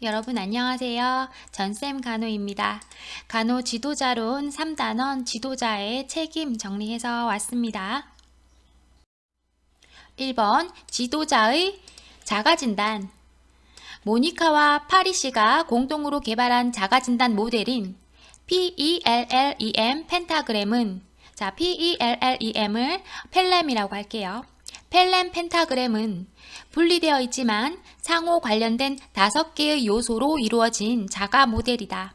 여러분 안녕하세요. 전쌤 간호입니다. 간호 지도자론 3단원 지도자의 책임 정리해서 왔습니다. 1번 지도자의 자가진단. 모니카와 파리시가 공동으로 개발한 자가진단 모델인 PELLEM 펜타그램은 PELLEM을 펠렘이라고 할게요. 펠렘 펜타그램은 분리되어 있지만 상호 관련된 5개의 요소로 이루어진 자가 모델이다.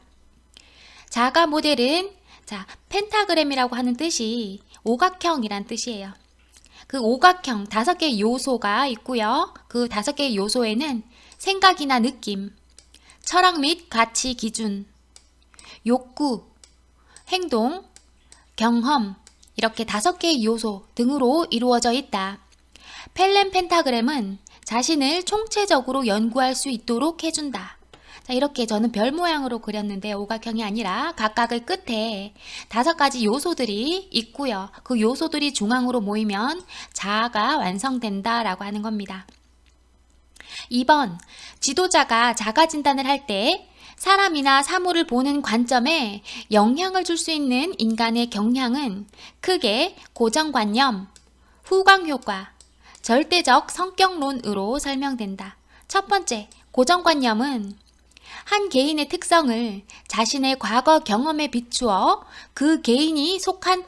자가 모델은 펜타그램이라고 하는 뜻이 오각형이란 뜻이에요. 그 오각형 5개의 요소가 있고요. 그 5개의 요소에는 생각이나 느낌, 철학 및 가치 기준, 욕구, 행동, 경험 이렇게 5개의 요소 등으로 이루어져 있다. 펠렘 펜타그램은 자신을 총체적으로 연구할 수 있도록 해준다. 이렇게 저는 별 모양으로 그렸는데 오각형이 아니라 각각의 끝에 5가지 요소들이 있고요. 그 요소들이 중앙으로 모이면 자아가 완성된다 라고 하는 겁니다. 2번, 지도자가 자가 진단을 할 때 사람이나 사물을 보는 관점에 영향을 줄 수 있는 인간의 경향은 크게 고정관념, 후광효과, 절대적 성격론으로 설명된다. 첫 번째, 고정관념은 한 개인의 특성을 자신의 과거 경험에 비추어 그 개인이 속한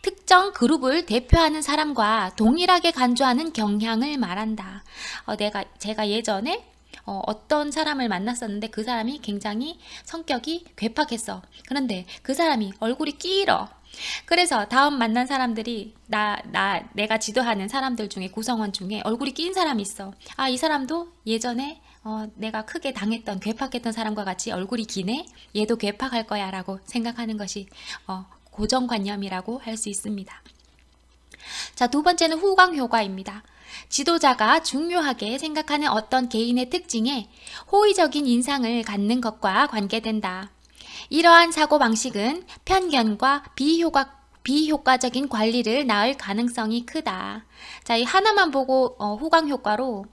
특정 그룹을 대표하는 사람과 동일하게 간주하는 경향을 말한다. 제가 예전에 어떤 사람을 만났었는데 그 사람이 굉장히 성격이 괴팍했어. 그런데 그 사람이 얼굴이 길어. 그래서 다음 만난 사람들이 내가 지도하는 사람들 중에 구성원 중에 얼굴이 낀 사람이 있어. 이 사람도 예전에 내가 크게 당했던 괴팍했던 사람과 같이 얼굴이 기네. 얘도 괴팍할 거야 라고 생각하는 것이 고정관념이라고 할 수 있습니다. 자, 두 번째는 후광효과입니다. 지도자가 중요하게 생각하는 어떤 개인의 특징에 호의적인 인상을 갖는 것과 관계된다. 이러한 사고방식은 편견과 비효과적인 관리를 낳을 가능성이 크다. 자, 이 하나만 보고 후광효과로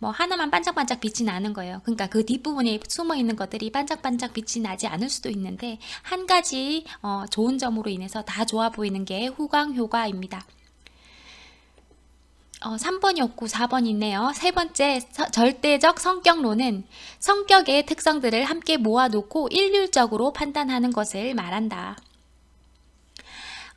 하나만 반짝반짝 빛이 나는 거예요. 그러니까 그 뒷부분에 숨어있는 것들이 반짝반짝 빛이 나지 않을 수도 있는데 한 가지 좋은 점으로 인해서 다 좋아 보이는 게 후광효과입니다. 3번이 없고 4번이 있네요. 세 번째, 절대적 성격론은 성격의 특성들을 함께 모아놓고 일률적으로 판단하는 것을 말한다.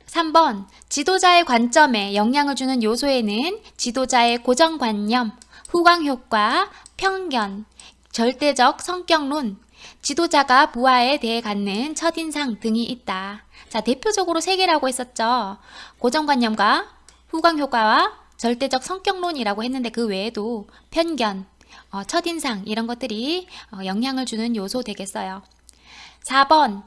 3번, 지도자의 관점에 영향을 주는 요소에는 지도자의 고정관념, 후광효과, 편견, 절대적 성격론, 지도자가 부하에 대해 갖는 첫인상 등이 있다. 자, 대표적으로 3개라고 했었죠. 고정관념과 후광효과와 절대적 성격론이라고 했는데 그 외에도 편견, 첫인상 이런 것들이 영향을 주는 요소 되겠어요. 4번,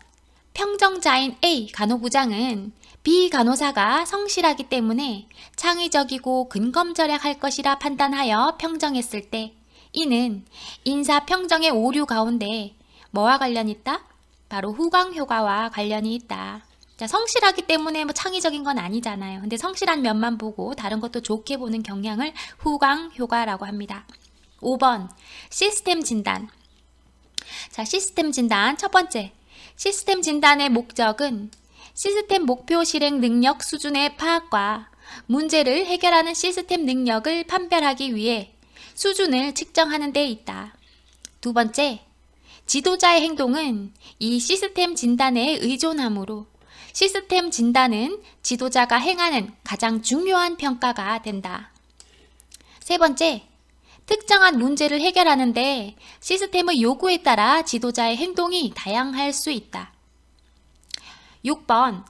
평정자인 A 간호부장은 B 간호사가 성실하기 때문에 창의적이고 근검절약할 것이라 판단하여 평정했을 때 이는 인사평정의 오류 가운데 뭐와 관련이 있다? 바로 후광효과와 관련이 있다. 자, 성실하기 때문에 창의적인 건 아니잖아요. 근데 성실한 면만 보고 다른 것도 좋게 보는 경향을 후광효과라고 합니다. 5번, 시스템 진단. 자, 시스템 진단 첫 번째. 시스템 진단의 목적은 시스템 목표 실행 능력 수준의 파악과 문제를 해결하는 시스템 능력을 판별하기 위해 수준을 측정하는 데 있다. 두 번째, 지도자의 행동은 이 시스템 진단에 의존하므로 시스템 진단은 지도자가 행하는 가장 중요한 평가가 된다. 세 번째, 특정한 문제를 해결하는데 시스템의 요구에 따라 지도자의 행동이 다양할 수 있다. 6번,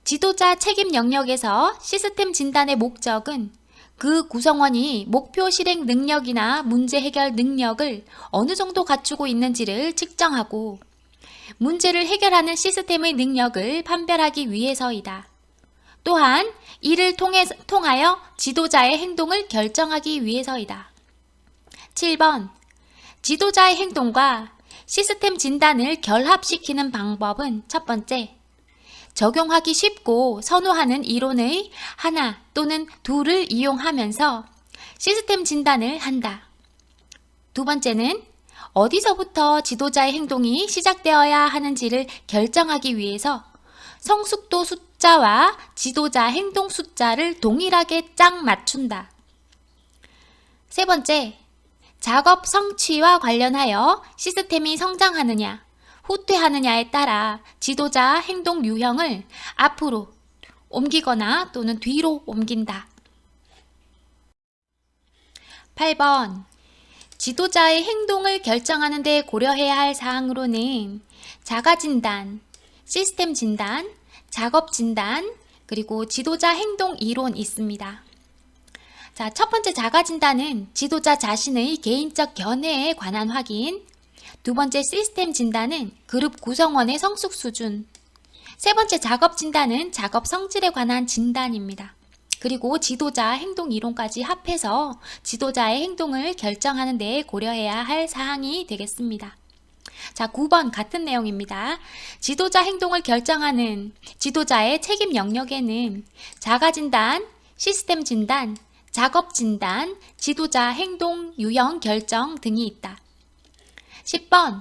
지도자 책임 영역에서 시스템 진단의 목적은 그 구성원이 목표 실행 능력이나 문제 해결 능력을 어느 정도 갖추고 있는지를 측정하고 문제를 해결하는 시스템의 능력을 판별하기 위해서이다. 또한 이를 통하여 지도자의 행동을 결정하기 위해서이다. 7번, 지도자의 행동과 시스템 진단을 결합시키는 방법은 첫 번째, 적용하기 쉽고 선호하는 이론의 하나 또는 둘을 이용하면서 시스템 진단을 한다. 두 번째는 어디서부터 지도자의 행동이 시작되어야 하는지를 결정하기 위해서 성숙도 숫자와 지도자 행동 숫자를 동일하게 짝 맞춘다. 세 번째, 작업 성취와 관련하여 시스템이 성장하느냐, 후퇴하느냐에 따라 지도자 행동 유형을 앞으로 옮기거나 또는 뒤로 옮긴다. 8번, 지도자의 행동을 결정하는 데 고려해야 할 사항으로는 자가진단, 시스템 진단, 작업 진단, 그리고 지도자 행동 이론 있습니다. 자, 첫 번째 자가진단은 지도자 자신의 개인적 견해에 관한 확인, 두 번째 시스템 진단은 그룹 구성원의 성숙 수준, 세 번째 작업 진단은 작업 성질에 관한 진단입니다. 그리고 지도자 행동 이론까지 합해서 지도자의 행동을 결정하는 데 고려해야 할 사항이 되겠습니다. 자, 9번 같은 내용입니다. 지도자 행동을 결정하는 지도자의 책임 영역에는 자가진단, 시스템 진단, 작업 진단, 지도자 행동 유형 결정 등이 있다. 10번,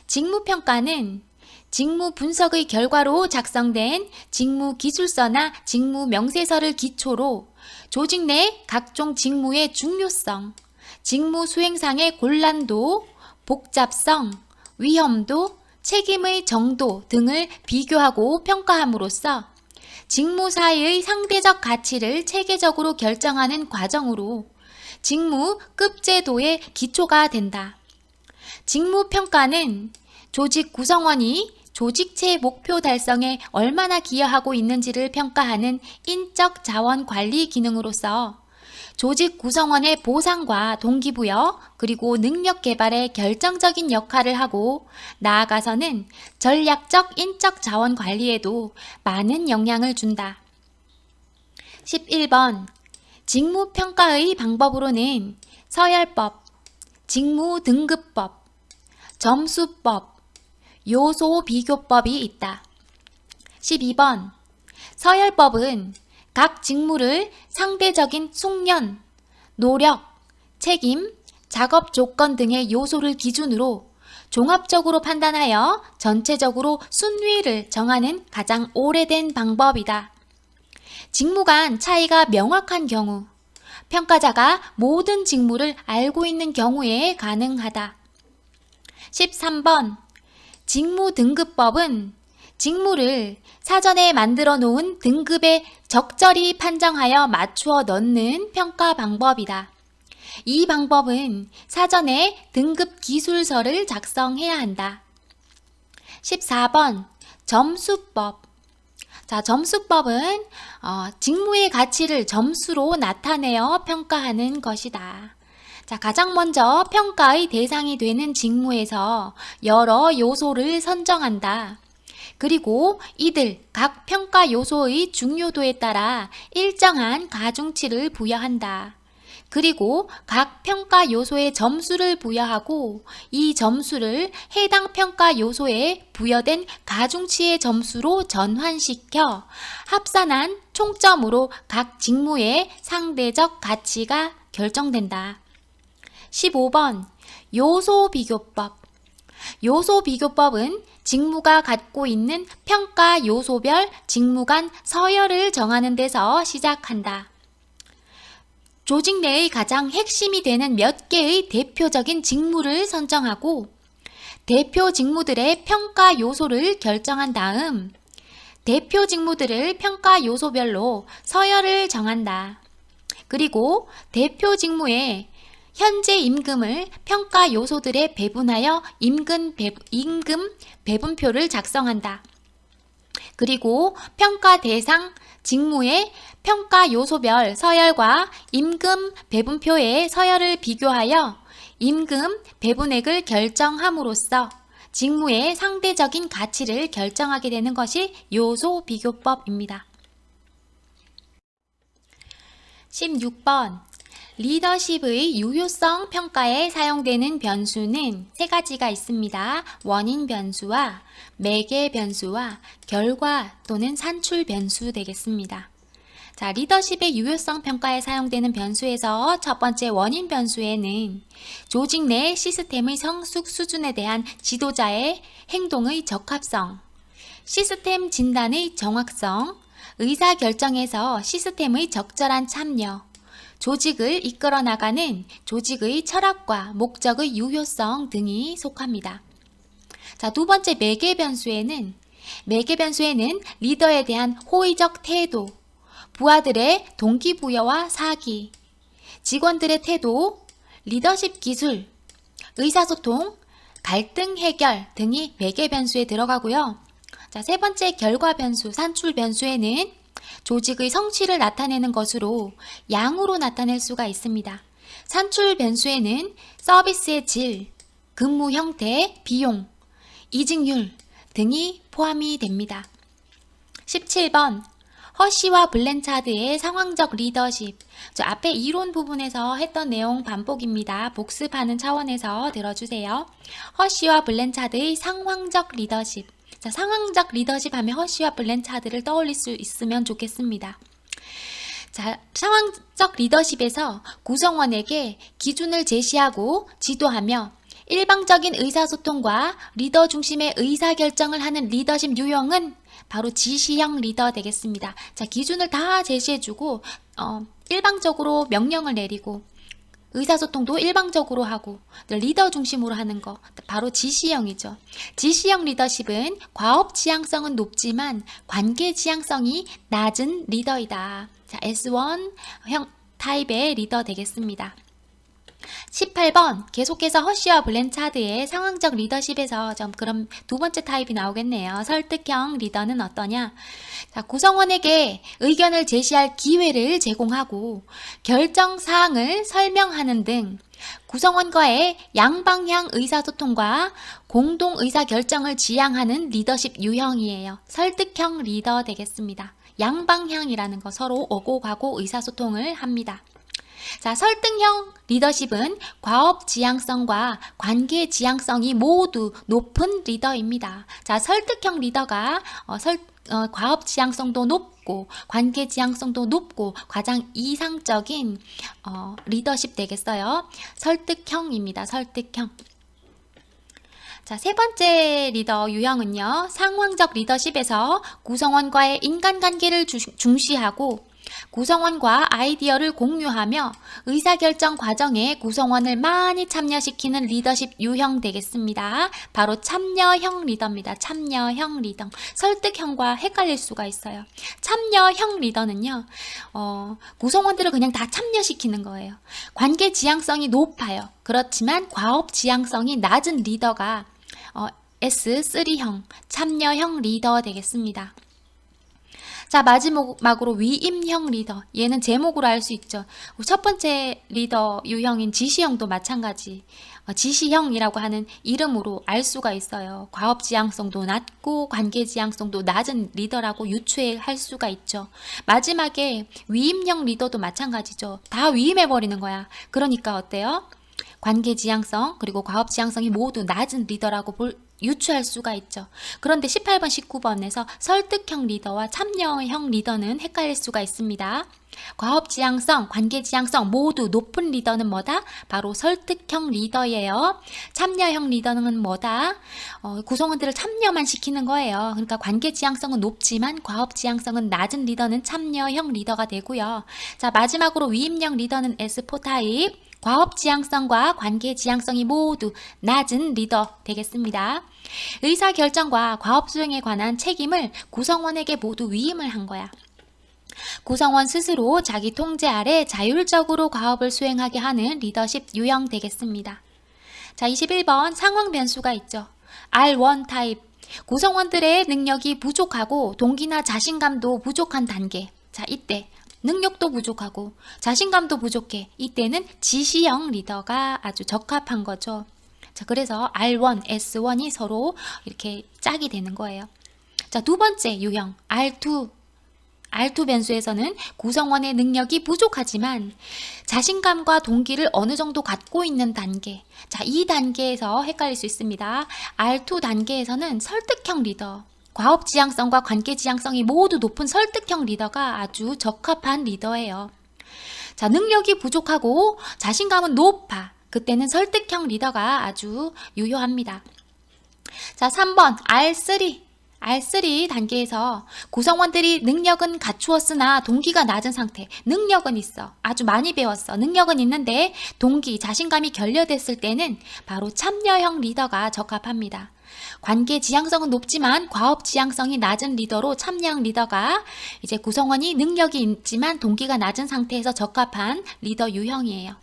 직무평가는 직무 분석의 결과로 작성된 직무 기술서나 직무 명세서를 기초로 조직 내 각종 직무의 중요성, 직무 수행상의 곤란도, 복잡성, 위험도, 책임의 정도 등을 비교하고 평가함으로써 직무 사이의 상대적 가치를 체계적으로 결정하는 과정으로 직무 급제도의 기초가 된다. 직무평가는 조직 구성원이 조직체 목표 달성에 얼마나 기여하고 있는지를 평가하는 인적 자원 관리 기능으로서 조직 구성원의 보상과 동기부여 그리고 능력 개발에 결정적인 역할을 하고 나아가서는 전략적 인적 자원 관리에도 많은 영향을 준다. 11번, 직무평가의 방법으로는 서열법, 직무등급법, 점수법, 요소비교법이 있다. 12번, 서열법은 각 직무를 상대적인 숙련, 노력, 책임, 작업 조건 등의 요소를 기준으로 종합적으로 판단하여 전체적으로 순위를 정하는 가장 오래된 방법이다. 직무 간 차이가 명확한 경우, 평가자가 모든 직무를 알고 있는 경우에 가능하다. 13번, 직무등급법은 직무를 사전에 만들어 놓은 등급에 적절히 판정하여 맞추어 넣는 평가 방법이다. 이 방법은 사전에 등급 기술서를 작성해야 한다. 14번, 점수법. 자, 점수법은 직무의 가치를 점수로 나타내어 평가하는 것이다. 자, 가장 먼저 평가의 대상이 되는 직무에서 여러 요소를 선정한다. 그리고 이들 각 평가 요소의 중요도에 따라 일정한 가중치를 부여한다. 그리고 각 평가 요소에 점수를 부여하고 이 점수를 해당 평가 요소에 부여된 가중치의 점수로 전환시켜 합산한 총점으로 각 직무의 상대적 가치가 결정된다. 15번, 요소비교법. 요소비교법은 직무가 갖고 있는 평가 요소별 직무 간 서열을 정하는 데서 시작한다. 조직 내의 가장 핵심이 되는 몇 개의 대표적인 직무를 선정하고 대표 직무들의 평가 요소를 결정한 다음 대표 직무들을 평가 요소별로 서열을 정한다. 그리고 대표 직무에 현재 임금을 평가 요소들에 배분하여 임금 배분표를 작성한다. 그리고 평가 대상 직무의 평가 요소별 서열과 임금 배분표의 서열을 비교하여 임금 배분액을 결정함으로써 직무의 상대적인 가치를 결정하게 되는 것이 요소 비교법입니다. 16번, 리더십의 유효성 평가에 사용되는 변수는 세 가지가 있습니다. 원인 변수와 매개 변수와 결과 또는 산출 변수 되겠습니다. 자, 리더십의 유효성 평가에 사용되는 변수에서 첫 번째 원인 변수에는 조직 내 시스템의 성숙 수준에 대한 지도자의 행동의 적합성, 시스템 진단의 정확성, 의사결정에서 시스템의 적절한 참여, 조직을 이끌어 나가는 조직의 철학과 목적의 유효성 등이 속합니다. 자, 두 번째 매개 변수에는 리더에 대한 호의적 태도, 부하들의 동기부여와 사기, 직원들의 태도, 리더십 기술, 의사소통, 갈등 해결 등이 매개 변수에 들어가고요. 자, 세 번째 결과 변수, 산출 변수에는 조직의 성취를 나타내는 것으로 양으로 나타낼 수가 있습니다. 산출 변수에는 서비스의 질, 근무 형태, 비용, 이직률 등이 포함이 됩니다. 17번 허쉬와 블랜차드의 상황적 리더십. 저 앞에 이론 부분에서 했던 내용 반복입니다. 복습하는 차원에서 들어주세요. 허쉬와 블랜차드의 상황적 리더십. 자, 상황적 리더십 하면 허쉬와 블랜차드를 떠올릴 수 있으면 좋겠습니다. 자, 상황적 리더십에서 구성원에게 기준을 제시하고 지도하며 일방적인 의사소통과 리더 중심의 의사결정을 하는 리더십 유형은 바로 지시형 리더 되겠습니다. 자, 기준을 다 제시해주고 일방적으로 명령을 내리고 의사소통도 일방적으로 하고 리더 중심으로 하는 거 바로 지시형이죠. 지시형 리더십은 과업 지향성은 높지만 관계 지향성이 낮은 리더이다. 자, S1형 타입의 리더 되겠습니다. 18번 계속해서 허쉬와 블랜차드의 상황적 리더십에서 그럼 두 번째 타입이 나오겠네요. 설득형 리더는 어떠냐? 자, 구성원에게 의견을 제시할 기회를 제공하고 결정 사항을 설명하는 등 구성원과의 양방향 의사소통과 공동 의사결정을 지향하는 리더십 유형이에요. 설득형 리더 되겠습니다. 양방향이라는 거 서로 오고 가고 의사소통을 합니다. 자, 설득형 리더십은 과업 지향성과 관계 지향성이 모두 높은 리더입니다. 자, 설득형 리더가 과업 지향성도 높고 관계 지향성도 높고 가장 이상적인 리더십 되겠어요. 설득형입니다. 설득형. 자, 세 번째 리더 유형은요. 상황적 리더십에서 구성원과의 인간관계를 중시하고 구성원과 아이디어를 공유하며 의사결정 과정에 구성원을 많이 참여시키는 리더십 유형 되겠습니다. 바로 참여형 리더입니다. 참여형 리더. 설득형과 헷갈릴 수가 있어요. 참여형 리더는요. 구성원들을 그냥 다 참여시키는 거예요. 관계 지향성이 높아요. 그렇지만 과업 지향성이 낮은 리더가 S3형 참여형 리더 되겠습니다. 자, 마지막으로 위임형 리더. 얘는 제목으로 알 수 있죠. 첫 번째 리더 유형인 지시형도 마찬가지. 지시형이라고 하는 이름으로 알 수가 있어요. 과업 지향성도 낮고 관계 지향성도 낮은 리더라고 유추할 수가 있죠. 마지막에 위임형 리더도 마찬가지죠. 다 위임해버리는 거야. 그러니까 어때요? 관계 지향성 그리고 과업 지향성이 모두 낮은 리더라고 유추할 수가 있죠. 그런데 18번, 19번에서 설득형 리더와 참여형 리더는 헷갈릴 수가 있습니다. 과업 지향성, 관계 지향성 모두 높은 리더는 뭐다? 바로 설득형 리더예요. 참여형 리더는 뭐다? 구성원들을 참여만 시키는 거예요. 그러니까 관계 지향성은 높지만 과업 지향성은 낮은 리더는 참여형 리더가 되고요. 자, 마지막으로 위임형 리더는 S4 타입. 과업 지향성과 관계 지향성이 모두 낮은 리더 되겠습니다. 의사결정과 과업 수행에 관한 책임을 구성원에게 모두 위임을 한 거야. 구성원 스스로 자기 통제 아래 자율적으로 과업을 수행하게 하는 리더십 유형 되겠습니다. 자, 21번 상황 변수가 있죠. R1 타입. 구성원들의 능력이 부족하고 동기나 자신감도 부족한 단계. 자, 이때 능력도 부족하고 자신감도 부족해. 이때는 지시형 리더가 아주 적합한 거죠. 자, 그래서 R1, S1이 서로 이렇게 짝이 되는 거예요. 자, 두 번째 유형 R2 변수에서는 구성원의 능력이 부족하지만 자신감과 동기를 어느 정도 갖고 있는 단계. 자, 이 단계에서 헷갈릴 수 있습니다. R2 단계에서는 설득형 리더 과업 지향성과 관계 지향성이 모두 높은 설득형 리더가 아주 적합한 리더예요. 자, 능력이 부족하고 자신감은 높아. 그때는 설득형 리더가 아주 유효합니다. 자, 3번 R3 단계에서 구성원들이 능력은 갖추었으나 동기가 낮은 상태. 능력은 있어. 아주 많이 배웠어. 능력은 있는데 동기, 자신감이 결여됐을 때는 바로 참여형 리더가 적합합니다. 관계 지향성은 높지만 과업 지향성이 낮은 리더로 참여형 리더가 이제 구성원이 능력이 있지만 동기가 낮은 상태에서 적합한 리더 유형이에요.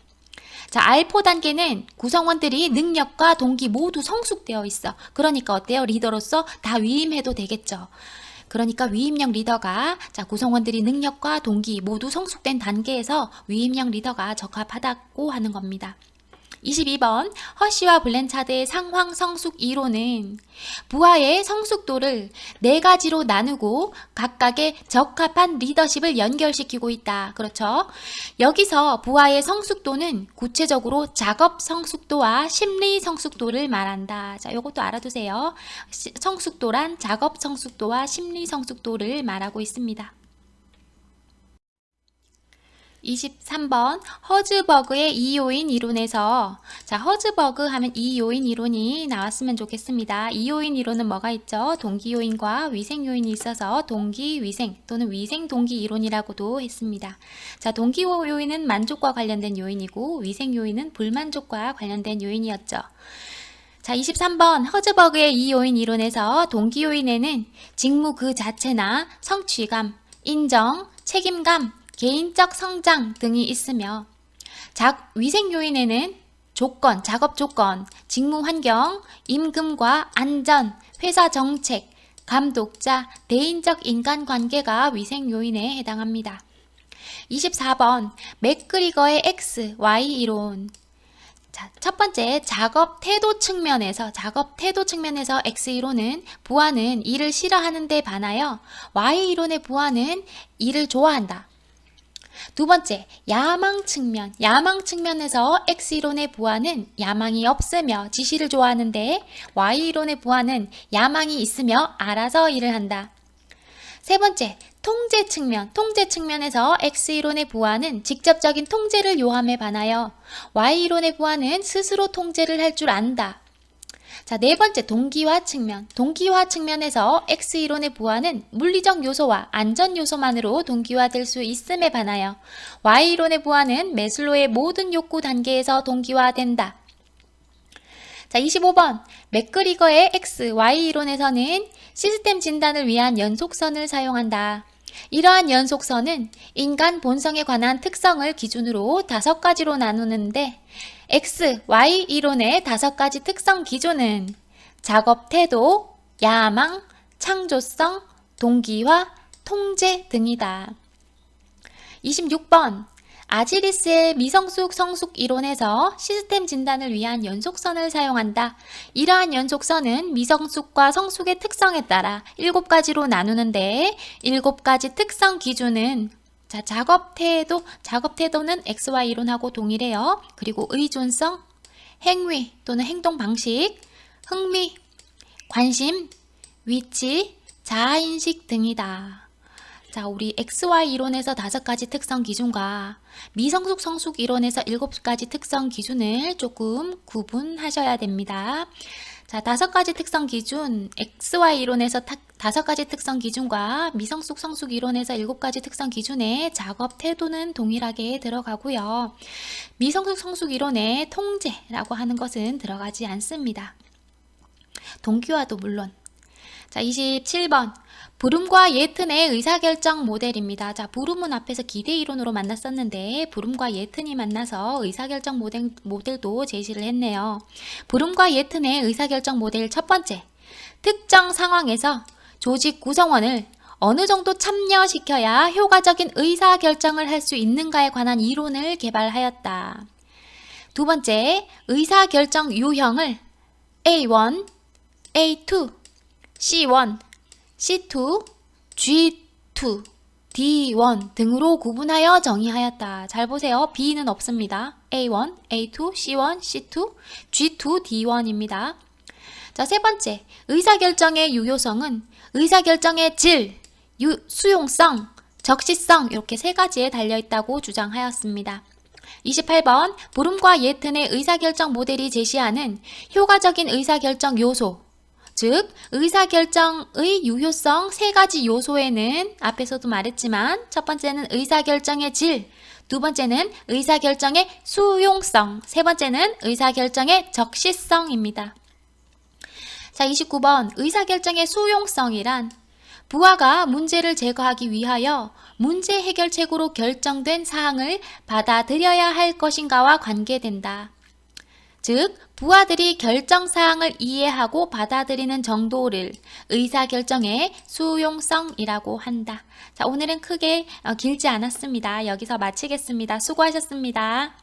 자, R4 단계는 구성원들이 능력과 동기 모두 성숙되어 있어. 그러니까 어때요? 리더로서 다 위임해도 되겠죠. 그러니까 위임형 리더가 자, 구성원들이 능력과 동기 모두 성숙된 단계에서 위임형 리더가 적합하다고 하는 겁니다. 22번 허쉬와 블렌차드의 상황 성숙 이론은 부하의 성숙도를 4가지로 나누고 각각의 적합한 리더십을 연결시키고 있다. 그렇죠? 여기서 부하의 성숙도는 구체적으로 작업 성숙도와 심리 성숙도를 말한다. 자, 요것도 알아두세요. 성숙도란 작업 성숙도와 심리 성숙도를 말하고 있습니다. 23번 허즈버그의 2요인 이론에서 자, 허즈버그 하면 2요인 이론이 나왔으면 좋겠습니다. 2요인 이론은 뭐가 있죠? 동기요인과 위생요인이 있어서 동기위생 또는 위생동기 이론이라고도 했습니다. 자, 동기요인은 만족과 관련된 요인이고 위생요인은 불만족과 관련된 요인이었죠. 자, 23번 허즈버그의 2요인 이론에서 동기요인에는 직무 그 자체나 성취감, 인정, 책임감, 개인적 성장 등이 있으며 위생 요인에는 조건, 작업 조건, 직무 환경, 임금과 안전, 회사 정책, 감독자, 대인적 인간관계가 위생 요인에 해당합니다. 24번 맥그리거의 X, Y 이론. 자, 첫 번째 작업 태도 측면에서 X 이론은 부하는 일을 싫어하는 데 반하여 Y 이론의 부하는 일을 좋아한다. 두 번째, 야망 측면에서 X이론의 부하는 야망이 없으며 지시를 좋아하는데 Y이론의 부하는 야망이 있으며 알아서 일을 한다. 세 번째, 통제 측면에서 X이론의 부하는 직접적인 통제를 요함에 반하여 Y이론의 부하는 스스로 통제를 할 줄 안다. 자, 네 번째 동기화 측면에서 X이론의 부하는 물리적 요소와 안전 요소만으로 동기화될 수 있음에 반하여 Y이론의 부하는 매슬로의 모든 욕구 단계에서 동기화된다. 자, 25번 맥그리거의 X, Y 이론에서는 시스템 진단을 위한 연속선을 사용한다. 이러한 연속선은 인간 본성에 관한 특성을 기준으로 5가지로 나누는데 X, Y 이론의 5가지 특성 기준은 작업 태도, 야망, 창조성, 동기화, 통제 등이다. 26번 아지리스의 미성숙 성숙 이론에서 시스템 진단을 위한 연속선을 사용한다. 이러한 연속선은 미성숙과 성숙의 특성에 따라 7가지로 나누는데 7가지 특성 기준은 자, 작업 태도는 XY 이론하고 동일해요. 그리고 의존성, 행위 또는 행동 방식, 흥미, 관심, 위치, 자아인식 등이다. 자, 우리 XY 이론에서 5가지 특성 기준과 미성숙 성숙 이론에서 7가지 특성 기준을 조금 구분하셔야 됩니다. 자, 5가지 특성 기준, XY 이론에서 5가지 특성 기준과 미성숙 성숙 이론에서 7가지 특성 기준의 작업 태도는 동일하게 들어가고요. 미성숙 성숙 이론의 통제라고 하는 것은 들어가지 않습니다. 동기화도 물론. 자, 27번 브룸과 예튼의 의사결정 모델입니다. 자, 브룸은 앞에서 기대 이론으로 만났었는데 브룸과 예튼이 만나서 의사결정 모델도 제시를 했네요. 브룸과 예튼의 의사결정 모델 첫 번째, 특정 상황에서 조직 구성원을 어느 정도 참여시켜야 효과적인 의사결정을 할 수 있는가에 관한 이론을 개발하였다. 두 번째, 의사결정 유형을 A1, A2, C1, C2, G2, D1 등으로 구분하여 정의하였다. 잘 보세요. B는 없습니다. A1, A2, C1, C2, G2, D1입니다. 자, 세 번째, 의사결정의 유효성은 의사결정의 질, 수용성, 적시성 이렇게 세 가지에 달려있다고 주장하였습니다. 28번, 브룸과 예튼의 의사결정 모델이 제시하는 효과적인 의사결정 요소, 즉 의사결정의 유효성 세 가지 요소에는 앞에서도 말했지만 첫 번째는 의사결정의 질, 두 번째는 의사결정의 수용성, 세 번째는 의사결정의 적시성입니다. 자, 29번, 의사결정의 수용성이란 부하가 문제를 제거하기 위하여 문제 해결책으로 결정된 사항을 받아들여야 할 것인가와 관계된다. 즉, 부하들이 결정사항을 이해하고 받아들이는 정도를 의사결정의 수용성이라고 한다. 자, 오늘은 크게 길지 않았습니다. 여기서 마치겠습니다. 수고하셨습니다.